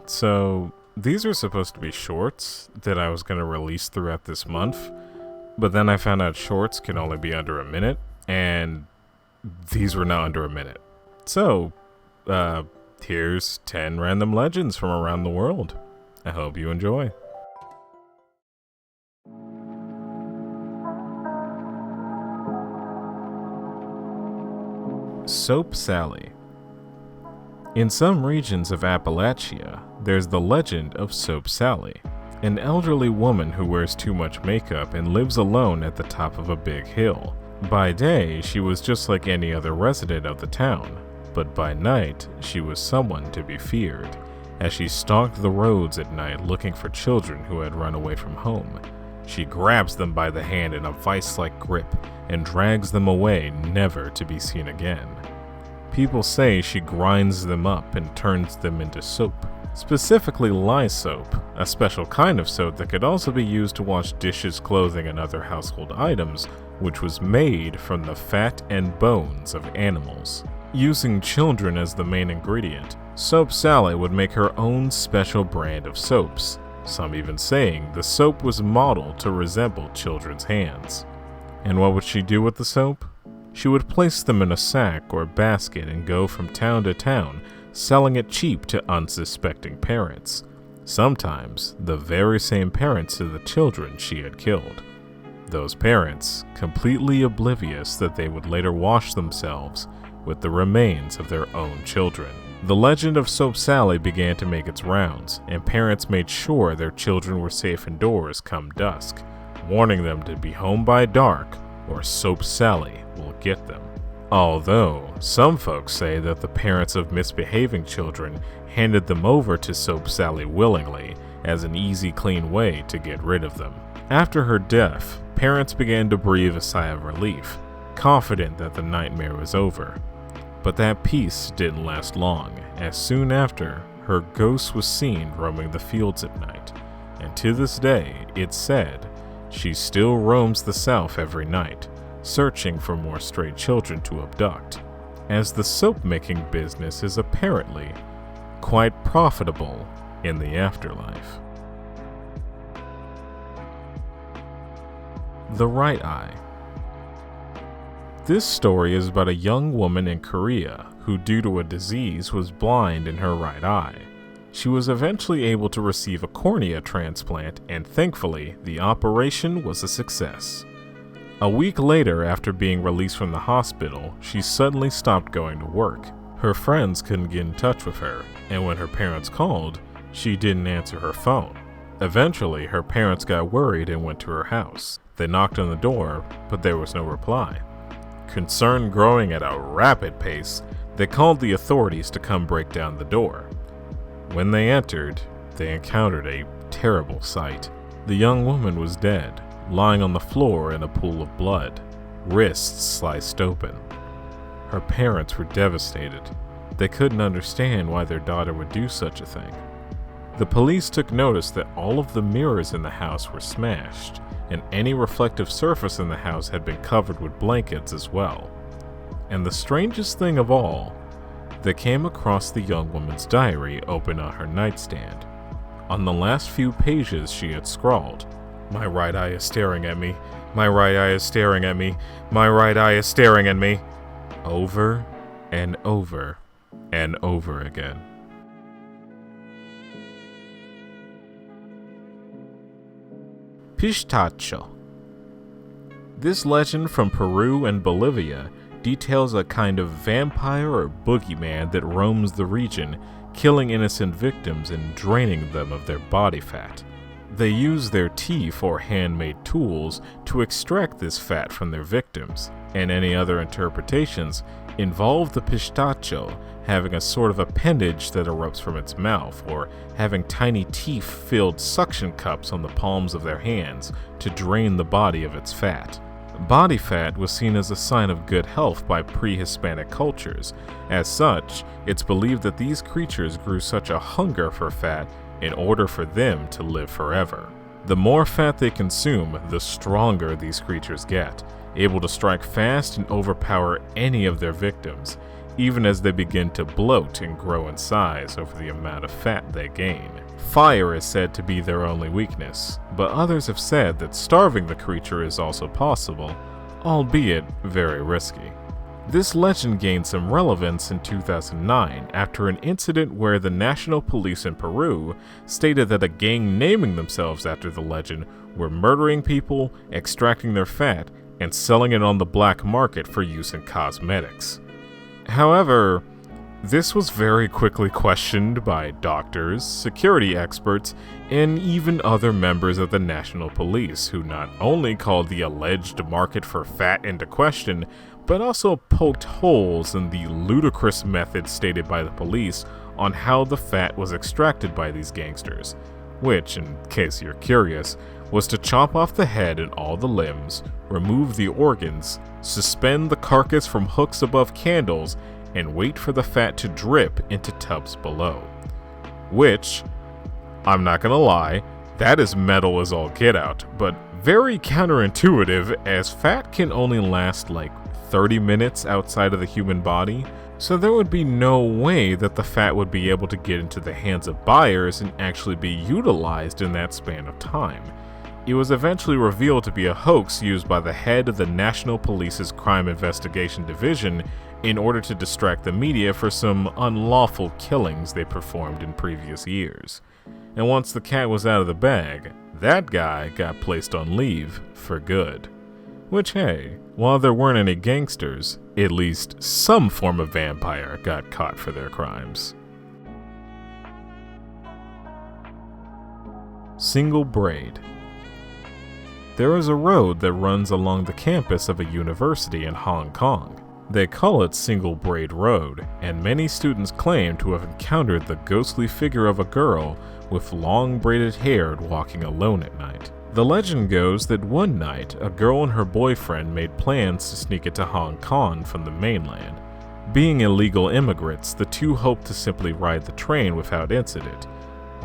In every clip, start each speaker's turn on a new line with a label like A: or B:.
A: So, these are supposed to be shorts that I was going to release throughout this month, but then I found out shorts can only be under a minute, and these were now under a minute. So, here's 10 random legends from around the world. I hope you enjoy. Soap Sally. In some regions of Appalachia, there's the legend of Soap Sally, an elderly woman who wears too much makeup and lives alone at the top of a big hill. By day, she was just like any other resident of the town, but by night, she was someone to be feared, as she stalked the roads at night looking for children who had run away from home. She grabs them by the hand in a vice-like grip and drags them away, never to be seen again. People say she grinds them up and turns them into soap, specifically lye soap, a special kind of soap that could also be used to wash dishes, clothing, and other household items, which was made from the fat and bones of animals. Using children as the main ingredient, Soap Sally would make her own special brand of soaps, some even saying the soap was modeled to resemble children's hands. And what would she do with the soap? She would place them in a sack or basket and go from town to town, selling it cheap to unsuspecting parents. Sometimes the very same parents to the children she had killed. Those parents, completely oblivious that they would later wash themselves with the remains of their own children. The legend of Soap Sally began to make its rounds, and parents made sure their children were safe indoors come dusk, warning them to be home by dark or Soap Sally will get them. Although, some folks say that the parents of misbehaving children handed them over to Soap Sally willingly as an easy, clean way to get rid of them. After her death, parents began to breathe a sigh of relief, confident that the nightmare was over. But that peace didn't last long, as soon after, her ghost was seen roaming the fields at night, and to this day, it's said, she still roams the South every night, searching for more stray children to abduct, as the soap-making business is apparently quite profitable in the afterlife. The right eye. This story is about a young woman in Korea who, due to a disease, was blind in her right eye. She was eventually able to receive a cornea transplant, and thankfully, the operation was a success. A week later, after being released from the hospital, she suddenly stopped going to work. Her friends couldn't get in touch with her, and when her parents called, she didn't answer her phone. Eventually, her parents got worried and went to her house. They knocked on the door, but there was no reply. Concern growing at a rapid pace, they called the authorities to come break down the door. When they entered, they encountered a terrible sight. The young woman was dead, lying on the floor in a pool of blood, wrists sliced open. Her parents were devastated. They couldn't understand why their daughter would do such a thing. The police took notice that all of the mirrors in the house were smashed, and any reflective surface in the house had been covered with blankets as well. And the strangest thing of all, they came across the young woman's diary open on her nightstand. On the last few pages she had scrawled, "My right eye is staring at me, my right eye is staring at me, my right eye is staring at me," over and over and over again. Pishtaco. This legend from Peru and Bolivia details a kind of vampire or boogeyman that roams the region, killing innocent victims and draining them of their body fat. They use their teeth or handmade tools to extract this fat from their victims, and any other interpretations involve the Pishtaco having a sort of appendage that erupts from its mouth, or having tiny teeth-filled suction cups on the palms of their hands to drain the body of its fat. Body fat was seen as a sign of good health by pre-Hispanic cultures. As such, it's believed that these creatures grew such a hunger for fat in order for them to live forever. The more fat they consume, the stronger these creatures get, able to strike fast and overpower any of their victims, even as they begin to bloat and grow in size over the amount of fat they gain. Fire is said to be their only weakness, but others have said that starving the creature is also possible, albeit very risky. This legend gained some relevance in 2009 after an incident where the national police in Peru stated that a gang naming themselves after the legend were murdering people, extracting their fat, and selling it on the black market for use in cosmetics. However, this was very quickly questioned by doctors, security experts, and even other members of the national police, who not only called the alleged market for fat into question, but also poked holes in the ludicrous method stated by the police on how the fat was extracted by these gangsters, which, in case you're curious, was to chop off the head and all the limbs, remove the organs, suspend the carcass from hooks above candles, and wait for the fat to drip into tubs below. Which, I'm not gonna lie, that is metal as all get out, but very counterintuitive, as fat can only last like 30 minutes outside of the human body, so there would be no way that the fat would be able to get into the hands of buyers and actually be utilized in that span of time. It was eventually revealed to be a hoax used by the head of the National Police's Crime Investigation Division in order to distract the media for some unlawful killings they performed in previous years. And once the cat was out of the bag, that guy got placed on leave for good. Which, hey, while there weren't any gangsters, at least some form of vampire got caught for their crimes. Single Braid. There is a road that runs along the campus of a university in Hong Kong. They call it Single Braid Road, and many students claim to have encountered the ghostly figure of a girl with long braided hair walking alone at night. The legend goes that one night, a girl and her boyfriend made plans to sneak into Hong Kong from the mainland. Being illegal immigrants, the two hoped to simply ride the train without incident.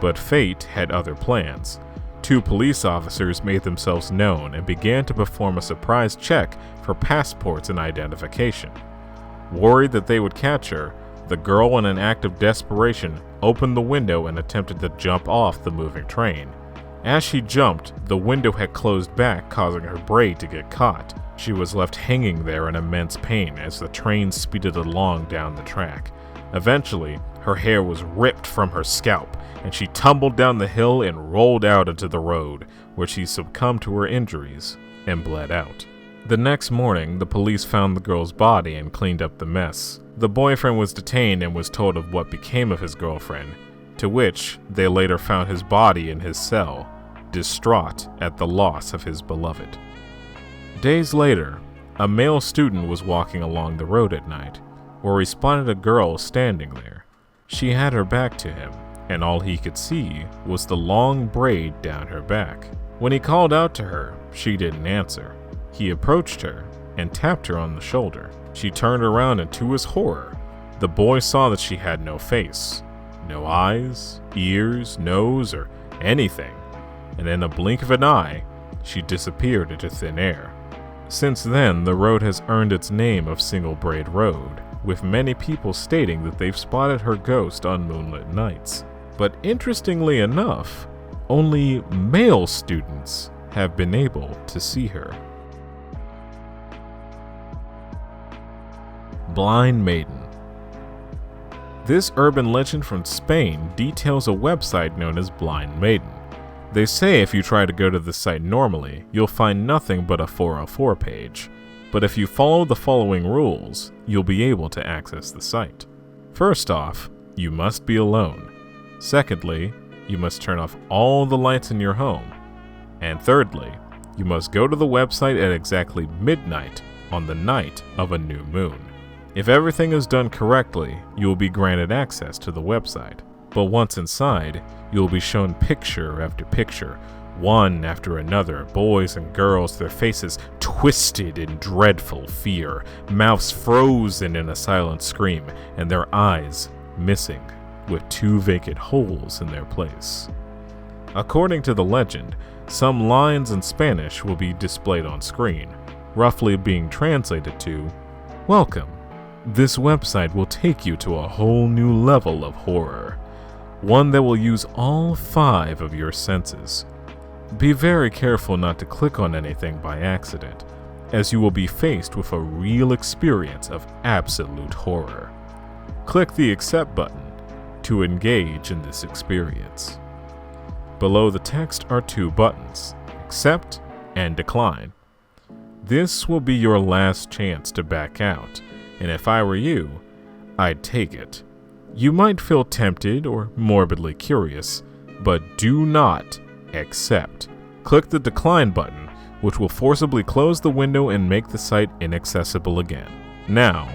A: But fate had other plans. Two police officers made themselves known and began to perform a surprise check for passports and identification. Worried that they would catch her, the girl, in an act of desperation, opened the window and attempted to jump off the moving train. As she jumped, the window had closed back, causing her braid to get caught. She was left hanging there in immense pain as the train speeded along down the track. Eventually, her hair was ripped from her scalp, and she tumbled down the hill and rolled out into the road, where she succumbed to her injuries and bled out. The next morning, the police found the girl's body and cleaned up the mess. The boyfriend was detained and was told of what became of his girlfriend, to which they later found his body in his cell, distraught at the loss of his beloved. Days later, a male student was walking along the road at night, where he spotted a girl standing there. She had her back to him, and all he could see was the long braid down her back. When he called out to her, she didn't answer. He approached her and tapped her on the shoulder. She turned around, and to his horror, the boy saw that she had no face, no eyes, ears, nose, or anything, and in a blink of an eye, she disappeared into thin air. Since then, the road has earned its name of Single Braid Road, with many people stating that they've spotted her ghost on moonlit nights. But interestingly enough, only male students have been able to see her. Blind Maiden. This urban legend from Spain details a website known as Blind Maiden. They say if you try to go to the site normally, you'll find nothing but a 404 page. But if you follow the following rules, you'll be able to access the site. First off, you must be alone. Secondly, you must turn off all the lights in your home. And thirdly, you must go to the website at exactly midnight on the night of a new moon. If everything is done correctly, you will be granted access to the website. But once inside, you will be shown picture after picture, one after another, boys and girls, their faces twisted in dreadful fear, mouths frozen in a silent scream, and their eyes missing, with two vacant holes in their place. According to the legend, some lines in Spanish will be displayed on screen, roughly being translated to, "Welcome, This website will take you to a whole new level of horror, one that will use all 5 of your senses. Be very careful not to click on anything by accident, as you will be faced with a real experience of absolute horror. Click the Accept button to engage in this experience. Below the text are 2 buttons, Accept and Decline. This will be your last chance to back out, and if I were you, I'd take it. You might feel tempted or morbidly curious, but do not accept. Click the Decline button, which will forcibly close the window and make the site inaccessible again. Now,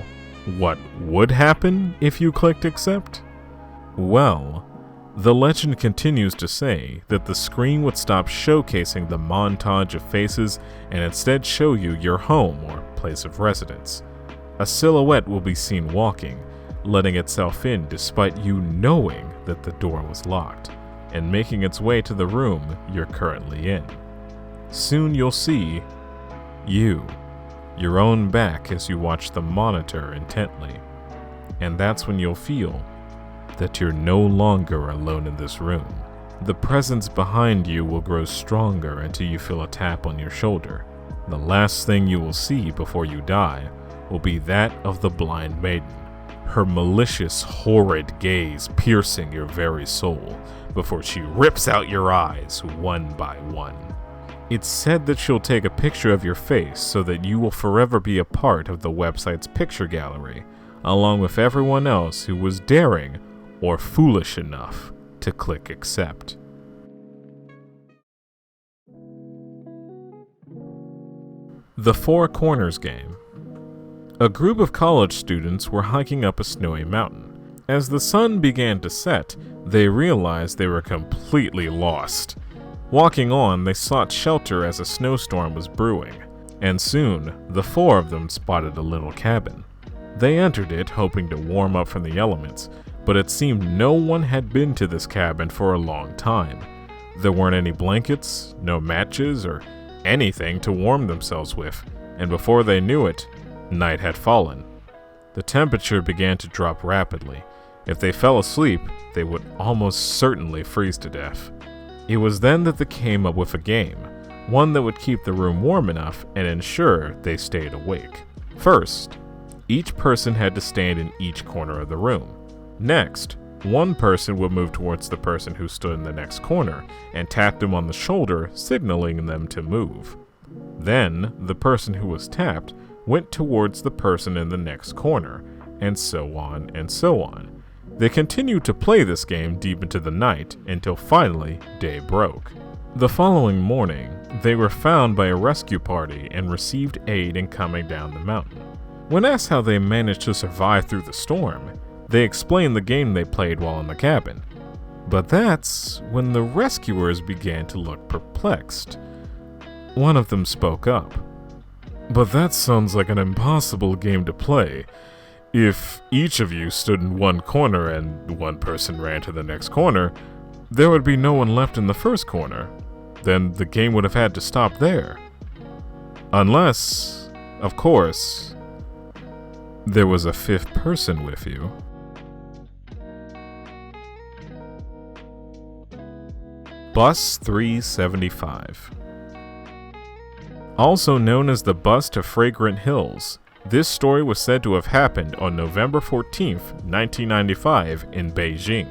A: what would happen if you clicked Accept? Well, the legend continues to say that the screen would stop showcasing the montage of faces and instead show you your home or place of residence. A silhouette will be seen walking, letting itself in despite you knowing that the door was locked, and making its way to the room you're currently in. Soon you'll see you, your own back as you watch the monitor intently, and that's when you'll feel that you're no longer alone in this room. The presence behind you will grow stronger until you feel a tap on your shoulder. The last thing you will see before you die will be that of the Blind Maiden, her malicious, horrid gaze piercing your very soul before she rips out your eyes one by one. It's said that she'll take a picture of your face so that you will forever be a part of the website's picture gallery, along with everyone else who was daring or foolish enough to click Accept. The Four Corners Game. A group of college students were hiking up a snowy mountain. As the sun began to set, they realized they were completely lost. Walking on, they sought shelter as a snowstorm was brewing, and soon the 4 of them spotted a little cabin. They entered it hoping to warm up from the elements, but it seemed no one had been to this cabin for a long time. There weren't any blankets, no matches, or anything to warm themselves with, and before they knew it, night had fallen. The temperature began to drop rapidly. If they fell asleep, they would almost certainly freeze to death. It was then that they came up with a game, one that would keep the room warm enough and ensure they stayed awake. First, each person had to stand in each corner of the room. Next, one person would move towards the person who stood in the next corner and tap them on the shoulder, signaling them to move. Then, the person who was tapped went towards the person in the next corner, and so on and so on. They continued to play this game deep into the night until finally day broke. The following morning, they were found by a rescue party and received aid in coming down the mountain. When asked how they managed to survive through the storm, they explained the game they played while in the cabin. But that's when the rescuers began to look perplexed. One of them spoke up. "But that sounds like an impossible game to play. If each of you stood in one corner and one person ran to the next corner, there would be no one left in the first corner. Then the game would have had to stop there. Unless, of course, there was a 5th person with you." Bus 375. Also known as the Bus to Fragrant Hills, this story was said to have happened on November 14, 1995 in Beijing.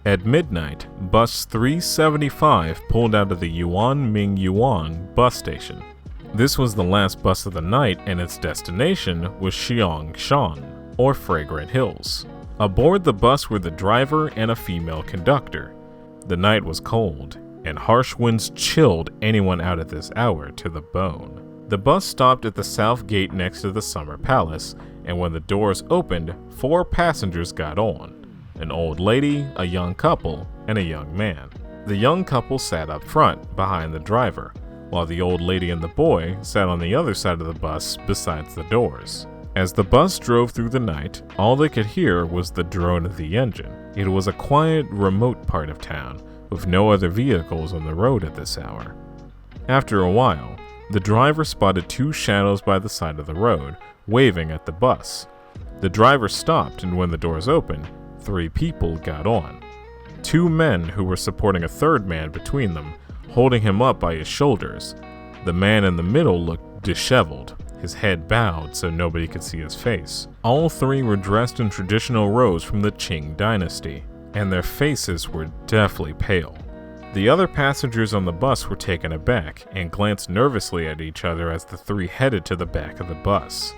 A: At midnight, Bus 375 pulled out of the Yuan bus station. This was the last bus of the night and its destination was Xiangshan, or Fragrant Hills. Aboard the bus were the driver and a female conductor. The night was cold, and harsh winds chilled anyone out at this hour to the bone. The bus stopped at the south gate next to the Summer Palace, and when the doors opened, 4 passengers got on: an old lady, a young couple, and a young man. The young couple sat up front, behind the driver, while the old lady and the boy sat on the other side of the bus besides the doors. As the bus drove through the night, all they could hear was the drone of the engine. It was a quiet, remote part of town, with no other vehicles on the road at this hour. After a while, the driver spotted 2 shadows by the side of the road, waving at the bus. The driver stopped, and when the doors opened, 3 people got on. 2 men who were supporting a third man between them, holding him up by his shoulders. The man in the middle looked disheveled, his head bowed so nobody could see his face. All 3 were dressed in traditional robes from the Qing dynasty, and their faces were deathly pale. The other passengers on the bus were taken aback and glanced nervously at each other as the 3 headed to the back of the bus.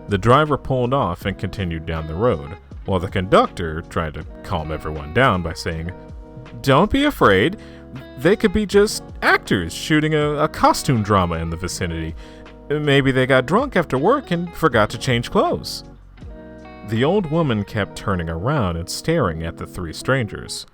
A: The driver pulled off and continued down the road, while the conductor tried to calm everyone down by saying, "Don't be afraid, they could be just actors shooting a costume drama in the vicinity. Maybe they got drunk after work and forgot to change clothes." The old woman kept turning around and staring at the 3 strangers.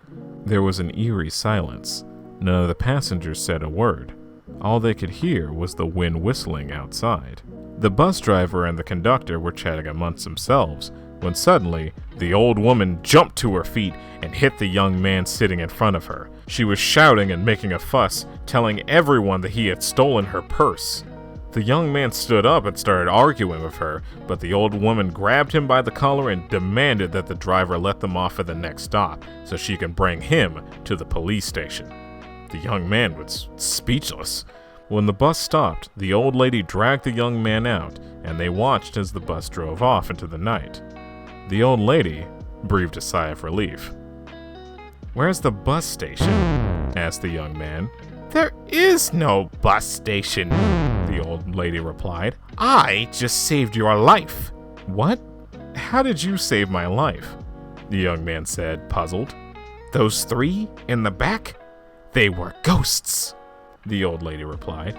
A: There was an eerie silence. None of the passengers said a word. All they could hear was the wind whistling outside. The bus driver and the conductor were chatting amongst themselves when suddenly the old woman jumped to her feet and hit the young man sitting in front of her. She was shouting and making a fuss, telling everyone that he had stolen her purse. The young man stood up and started arguing with her, but the old woman grabbed him by the collar and demanded that the driver let them off at the next stop so she can bring him to the police station. The young man was speechless. When the bus stopped, the old lady dragged the young man out, and they watched as the bus drove off into the night. The old lady breathed a sigh of relief. "Where's the bus station?" asked the young man. "There is no bus station," the old lady replied. "I just saved your life." "What? How did you save my life?" the young man said, puzzled. "Those 3 in the back? They were ghosts," the old lady replied.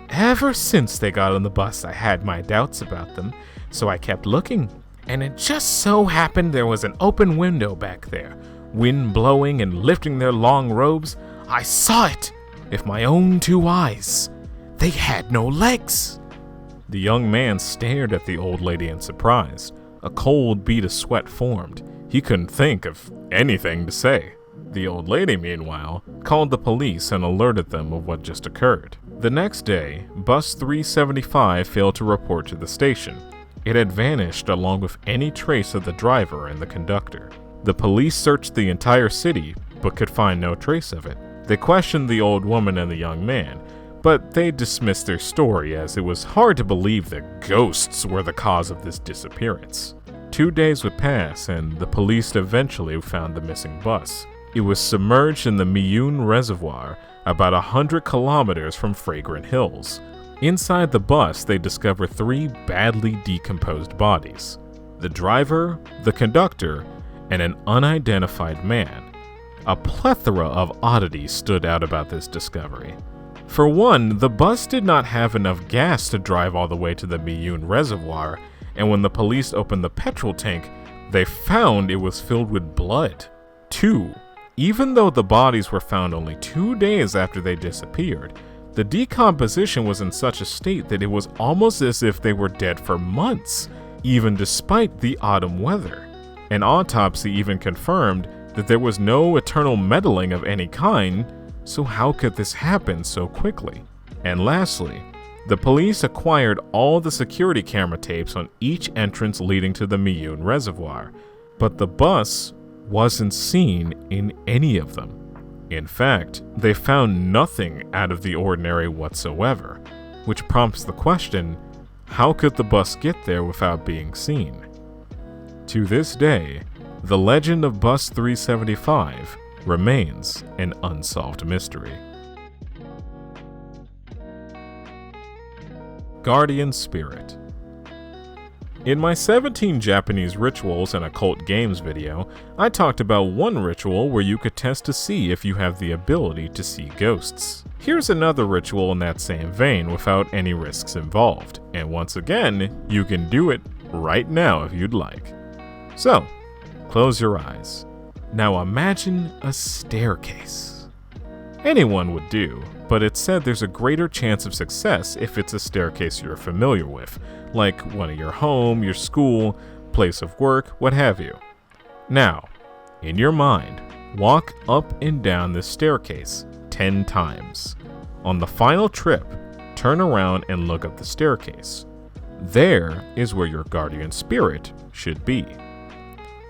A: "Ever since they got on the bus, I had my doubts about them, so I kept looking. And it just so happened there was an open window back there, wind blowing and lifting their long robes. I saw it with my own 2 eyes. They had no legs." The young man stared at the old lady in surprise. A cold bead of sweat formed. He couldn't think of anything to say. The old lady, meanwhile, called the police and alerted them of what just occurred. The next day, bus 375 failed to report to the station. It had vanished along with any trace of the driver and the conductor. The police searched the entire city, but could find no trace of it. They questioned the old woman and the young man, but they dismissed their story as it was hard to believe that ghosts were the cause of this disappearance. 2 days would pass, and the police eventually found the missing bus. It was submerged in the Miyun Reservoir, about 100 kilometers from Fragrant Hills. Inside the bus, they discovered 3 badly decomposed bodies: the driver, the conductor, and an unidentified man. A plethora of oddities stood out about this discovery. For one, the bus did not have enough gas to drive all the way to the Miyun Reservoir, and when the police opened the petrol tank, they found it was filled with blood. 2. Even though the bodies were found only 2 days after they disappeared, the decomposition was in such a state that it was almost as if they were dead for months, even despite the autumn weather. An autopsy even confirmed that there was no eternal meddling of any kind, so how could this happen so quickly? And lastly, the police acquired all the security camera tapes on each entrance leading to the Miyun Reservoir, but the bus wasn't seen in any of them. In fact, they found nothing out of the ordinary whatsoever, which prompts the question, how could the bus get there without being seen? To this day, the legend of Bus 375 remains an unsolved mystery. Guardian Spirit. In my 17 Japanese rituals and occult games video, I talked about one ritual where you could test to see if you have the ability to see ghosts. Here's another ritual in that same vein without any risks involved, and once again, you can do it right now if you'd like. So, close your eyes. Now imagine a staircase. Anyone would do, but it's said there's a greater chance of success if it's a staircase you're familiar with, like one at your home, your school, place of work, what have you. Now, in your mind, walk up and down this staircase 10 times. On the final trip, turn around and look up the staircase. There is where your guardian spirit should be.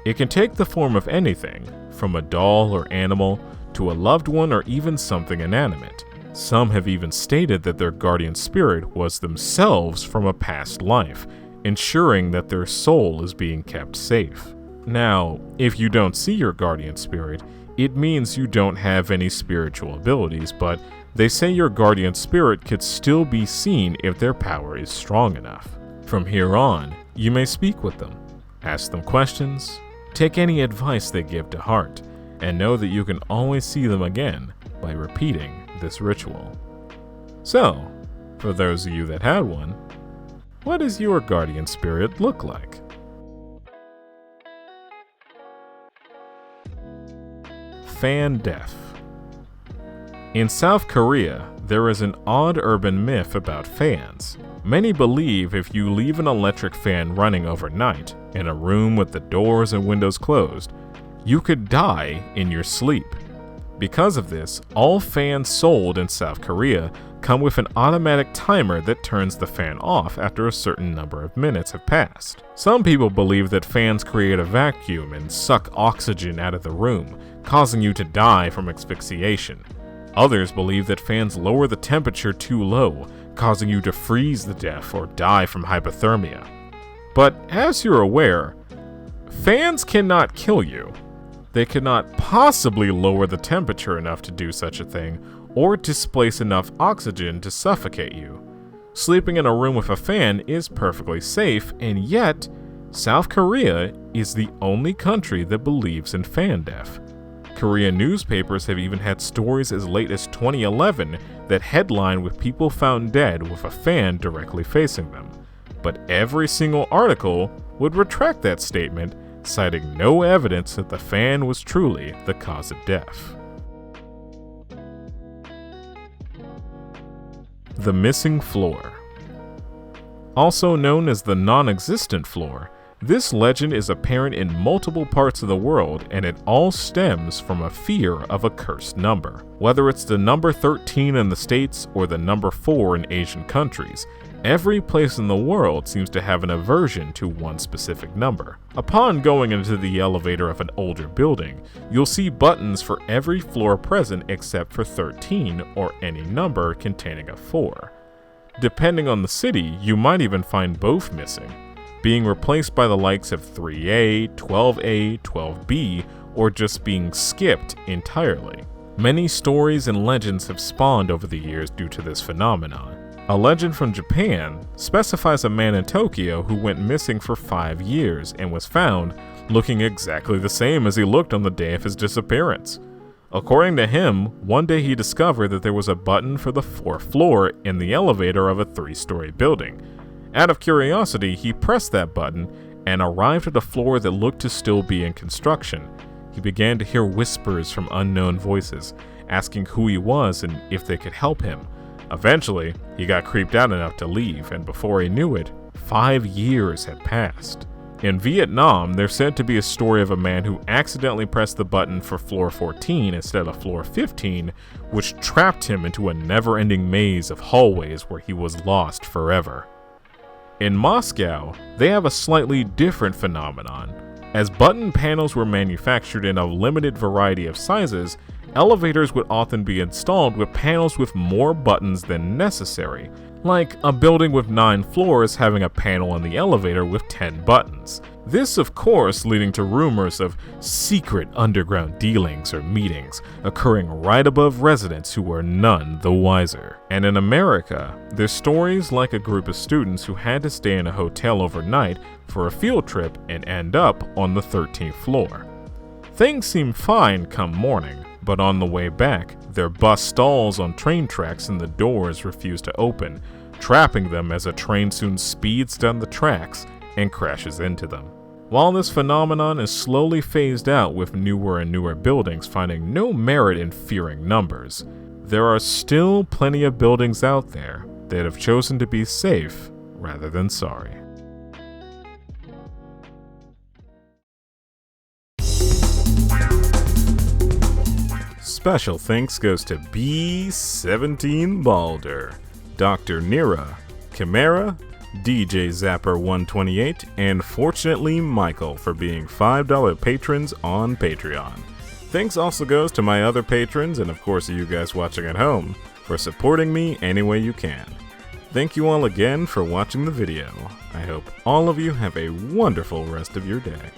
A: It can take the form of anything, from a doll or animal to a loved one or even something inanimate. Some have even stated that their guardian spirit was themselves from a past life, ensuring that their soul is being kept safe. Now, if you don't see your guardian spirit, it means you don't have any spiritual abilities, but they say your guardian spirit could still be seen if their power is strong enough. From here on, you may speak with them, ask them questions, take any advice they give to heart, and know that you can always see them again by repeating this ritual. So, for those of you that had one, what does your guardian spirit look like? Fan deaf. In South Korea, there is an odd urban myth about fans. Many believe if you leave an electric fan running overnight in a room with the doors and windows closed, you could die in your sleep. Because of this, all fans sold in South Korea come with an automatic timer that turns the fan off after a certain number of minutes have passed. Some people believe that fans create a vacuum and suck oxygen out of the room, causing you to die from asphyxiation. Others believe that fans lower the temperature too low, causing you to freeze to death or die from hypothermia. But as you're aware, fans cannot kill you. They cannot possibly lower the temperature enough to do such a thing, or displace enough oxygen to suffocate you. Sleeping in a room with a fan is perfectly safe, and yet, South Korea is the only country that believes in fan deaf. Korean newspapers have even had stories as late as 2011 that headline with people found dead with a fan directly facing them. But every single article would retract that statement, citing no evidence that the fan was truly the cause of death. The missing floor. Also known as the non-existent floor, this legend is apparent in multiple parts of the world, and it all stems from a fear of a cursed number. Whether it's the number 13 in the States or the number 4 in Asian countries, every place in the world seems to have an aversion to one specific number. Upon going into the elevator of an older building, you'll see buttons for every floor present except for 13 or any number containing a 4. Depending on the city, you might even find both missing, being replaced by the likes of 3A, 12A, 12B, or just being skipped entirely. Many stories and legends have spawned over the years due to this phenomenon. A legend from Japan specifies a man in Tokyo who went missing for 5 years and was found looking exactly the same as he looked on the day of his disappearance. According to him, one day he discovered that there was a button for the 4th floor in the elevator of a 3-story building. Out of curiosity, he pressed that button and arrived at a floor that looked to still be in construction. He began to hear whispers from unknown voices, asking who he was and if they could help him. Eventually, he got creeped out enough to leave, and before he knew it, 5 years had passed. In Vietnam, there's said to be a story of a man who accidentally pressed the button for floor 14 instead of floor 15, which trapped him into a never-ending maze of hallways where he was lost forever. In Moscow, they have a slightly different phenomenon. As button panels were manufactured in a limited variety of sizes, elevators would often be installed with panels with more buttons than necessary, like a building with 9 floors having a panel in the elevator with 10 buttons. This, of course, leading to rumors of secret underground dealings or meetings occurring right above residents who were none the wiser. And in America, there's stories like a group of students who had to stay in a hotel overnight for a field trip and end up on the 13th floor. Things seem fine come morning, but on the way back, their bus stalls on train tracks and the doors refuse to open, trapping them as a train soon speeds down the tracks and crashes into them. While this phenomenon is slowly phased out with newer and newer buildings finding no merit in fearing numbers, there are still plenty of buildings out there that have chosen to be safe rather than sorry. Special thanks goes to B17 Balder, Dr. Nira, Chimera, DJ Zapper128, and fortunately Michael for being $5 patrons on Patreon. Thanks also goes to my other patrons and of course you guys watching at home for supporting me any way you can. Thank you all again for watching the video. I hope all of you have a wonderful rest of your day.